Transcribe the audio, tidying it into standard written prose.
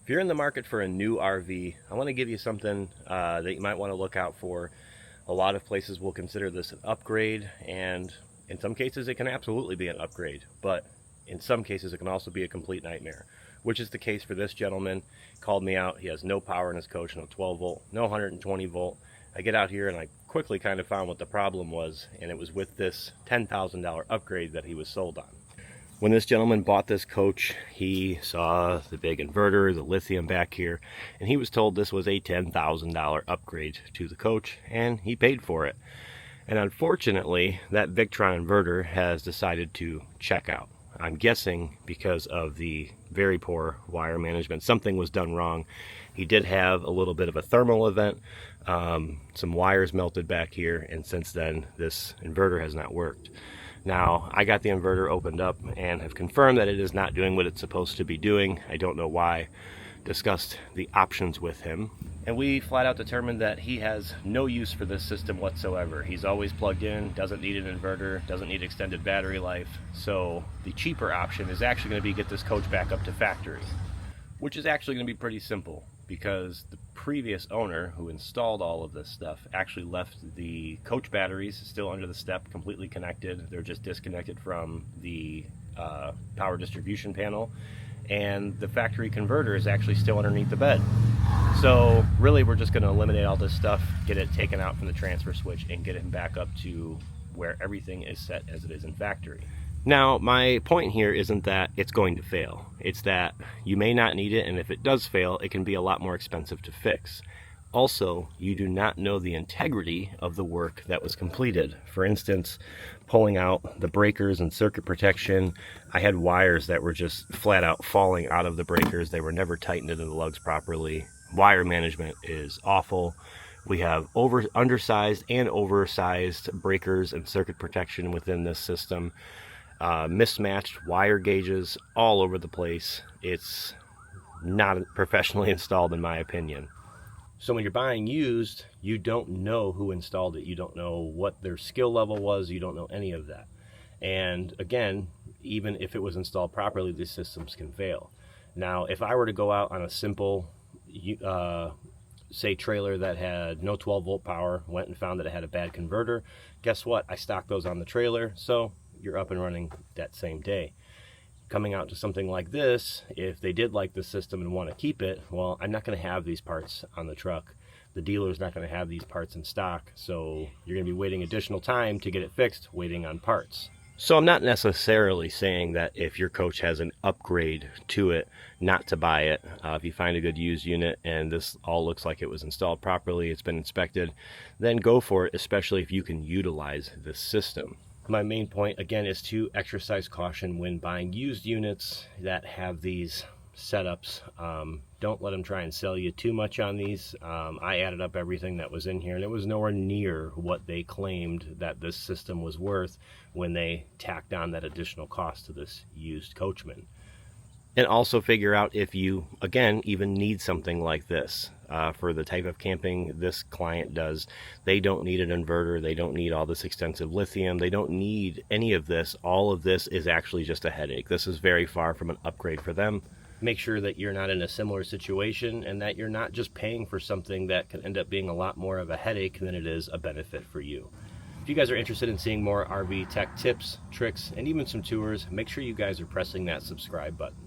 If you're in the market for a new RV, I want to give you something that you might want to look out for. A lot of places will consider this an upgrade, and in some cases it can absolutely be an upgrade, but in some cases it can also be a complete nightmare, which is the case for this gentleman. He called me out. He has no power in his coach, no 12 volt, no 120 volt. I get out here and I quickly kind of found what the problem was, and it was with this $10,000 upgrade that he was sold on. When this gentleman bought this coach, he saw the big inverter, the lithium back here, and he was told this was a $10,000 upgrade to the coach, and he paid for it. And unfortunately, that Victron inverter has decided to check out. I'm guessing because of the very poor wire management. Something was done wrong. He did have a little bit of a thermal event. Some wires melted back here, and since then, this inverter has not worked. Now, I got the inverter opened up and have confirmed that it is not doing what it's supposed to be doing. I don't know why. Discussed the options with him, and we flat out determined that he has no use for this system whatsoever. He's always plugged in, doesn't need an inverter, doesn't need extended battery life. So the cheaper option is actually going to be get this coach back up to factory, which is actually going to be pretty simple, because the previous owner who installed all of this stuff actually left the coach batteries still under the step, completely connected. They're just disconnected from the power distribution panel, and the factory converter is actually still underneath the bed. So really we're just going to eliminate all this stuff, get it taken out from the transfer switch, and get it back up to where everything is set as it is in factory. Now, my point here isn't that it's going to fail. It's that you may not need it, and if it does fail, it can be a lot more expensive to fix. Also, you do not know the integrity of the work that was completed. For instance, pulling out the breakers and circuit protection, I had wires that were just flat out falling out of the breakers. They were never tightened into the lugs properly. Wire management is awful. We have undersized and oversized breakers and circuit protection within this system. Mismatched wire gauges all over the place. It's not professionally installed, in my opinion. So when you're buying used, you don't know who installed it. You don't know what their skill level was. You don't know any of that. And again, even if it was installed properly, these systems can fail. Now, if I were to go out on a simple say trailer that had no 12 volt power, went and found that it had a bad converter, guess what? I stocked those on the trailer, so you're up and running that same day. Coming out to something like this, if they did like the system and want to keep it, well, I'm not going to have these parts on the truck. The dealer's not going to have these parts in stock, so you're going to be waiting additional time to get it fixed, waiting on parts. So I'm not necessarily saying that if your coach has an upgrade to it, not to buy it. If you find a good used unit and this all looks like it was installed properly, it's been inspected, then go for it, especially if you can utilize this system. My main point, again, is to exercise caution when buying used units that have these setups. Don't let them try and sell you too much on these. I added up everything that was in here, and it was nowhere near what they claimed that this system was worth when they tacked on that additional cost to this used Coachman. And also figure out if you, again, even need something like this. For the type of camping this client does, they don't need an inverter, they don't need all this extensive lithium, they don't need any of this. All of this is actually just a headache. This is very far from an upgrade for them. Make sure that you're not in a similar situation and that you're not just paying for something that can end up being a lot more of a headache than it is a benefit for you. If you guys are interested in seeing more RV tech tips, tricks, and even some tours, make sure you guys are pressing that subscribe button.